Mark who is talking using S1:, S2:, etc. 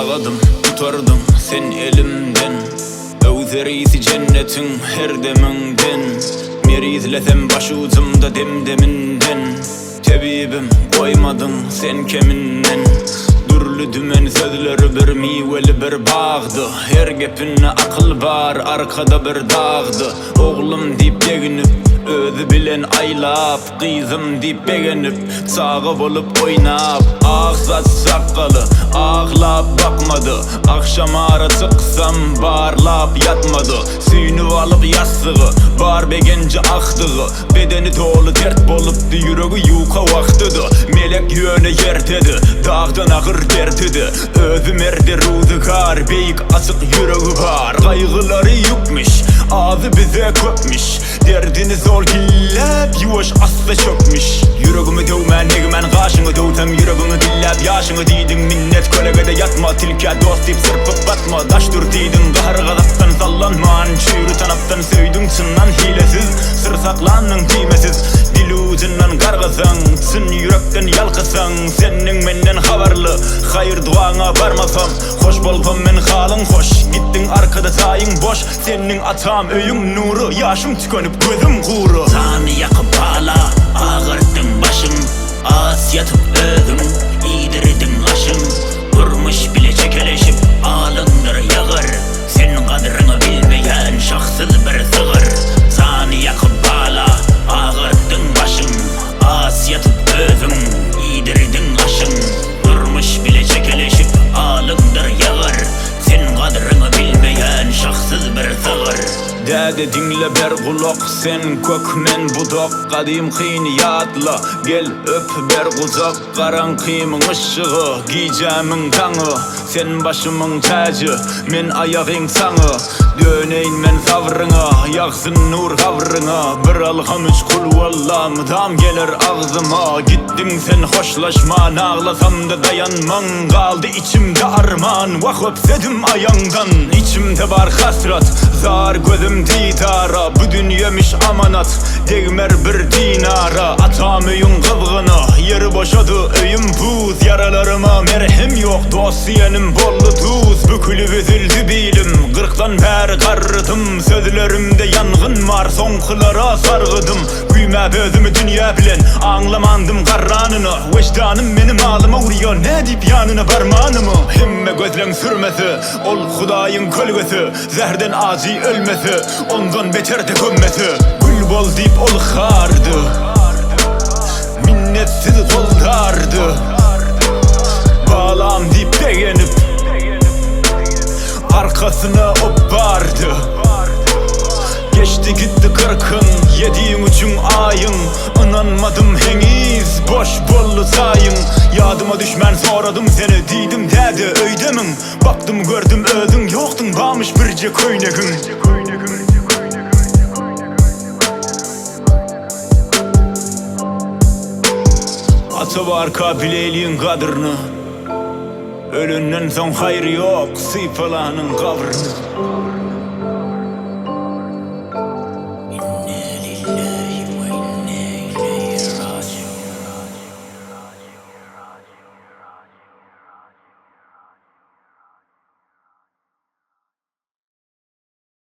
S1: Sağadım, tutardın sen elimden. Öwzerisi cennetin her deminden. Merizlesem baş ucumda demdeminden. Tebibim koymadın sen keminden. Dürlü dümen sözleri bir miveli bir bağdı. Her gepinne akıl var, arkada bir dağdı. Oğlum deyip deginip, özü bilen aylap. Kızım deyip beğenip, sağı bolup oynap. Ağzat sakalı, ağlap bakmadı. Akşam ara çıksam barlap yatmadı. Suyunu alıp yastığı, bar begence aktığı. Bedeni dolu dert bolupdu, yüreği yuka vaktıdı. Melek yöne yertedi, dağdan ağır dertidi. Özü merdi ruzgar, beyik açık yüreği var. Kaygıları yükmüş, ağzı bize köpmüş. Derdini zor dillep, yuvaş asla çökmüş. Yüreğimi dövmen, negmen kaşını dövtem. Yüreğini dillep, yaşını diydin. Minnet kölegede yatma, tilke dost deyip sırpıp batma. Daş dur diydin, kahır gazaptan sallanman. Çürü tanaptan söydün çından hilesiz. Sır saklanın timesiz, dil ucundan kargısan. Çın yürekten yalkısan, senin menden haberli. Hayır duana varmasam, hoş bolpam men halın hoş. Gittin arkada sayın boş, senin atam öyün nuru. Yaşım tükönüp gözüm kuru.
S2: Sani yakıp bağla, ağırttın başım. Ağız yatıp ödüm, iğdirdin aşım. Durmuş bile çekeleşip, ağlındır yağır. Senin kadrını bilmeyen şahsız bir sığır. Sani yakıp bağla, ağırttın başım. Ağız yatıp ödüm, iğdirdin aşım. Durmuş bile çekeleşip, ağlındır yağır. Senin kadrını bilmeyen şahsız bir sığır.
S1: Dede dinle ber kulak, sen kök men budak. Kadim kıyni yadla, gel öp ber kuzak. Karan kıyımın ışığı, giyeceğimin tanı. Sen başımın tacı, men ayağın sanı. Döneyin men savrına, yaksın nur kavrına. Bir alham üç kul vallam, dam gelir ağzıma. Gittin sen hoşlaşma, ağlasam da dayanman. Kaldı içimde arman, vah öpsedim ayağından. İçimde var hasrat, zar gözüm didara. Bu dünyemiş amanat, değmer bir dinara. Atam öyün kıvgını, yeri boşadı öyüm buz. Yaralarıma merhem yok, dosiyenim bollu tuz. Bükülüp üzüldü bilim, kırktan beri karrıdım. Sözlerimde yangın var, sonkılara sargıdım. Güyme özümü dünya bilen, anlamandım karranını. Vicdanım benim ağlıma vuruyor, ne deyip yanına parmağınımı. Himme gözlen sürmesi, ol Hudayın kölgesi. Zehirden acı ölmesi, ondan beter de gömmesi. Gül bol deyip ol hardı, minnetsiz koldardı. Bağlam deyip beğenip, arkasına op vardı. Geçti gitti kırkın, yediğin uçun ayın. İnanmadım henüz, boş bollu sayın. Yadıma düşmen soradım seni, diydim dedi öydemin. Baktım gördüm ödün, yoktun bağmış birce köynegin. Atı var kabileliğin kadrını. Ölünden son hayır yok, sıfalanın kavrını.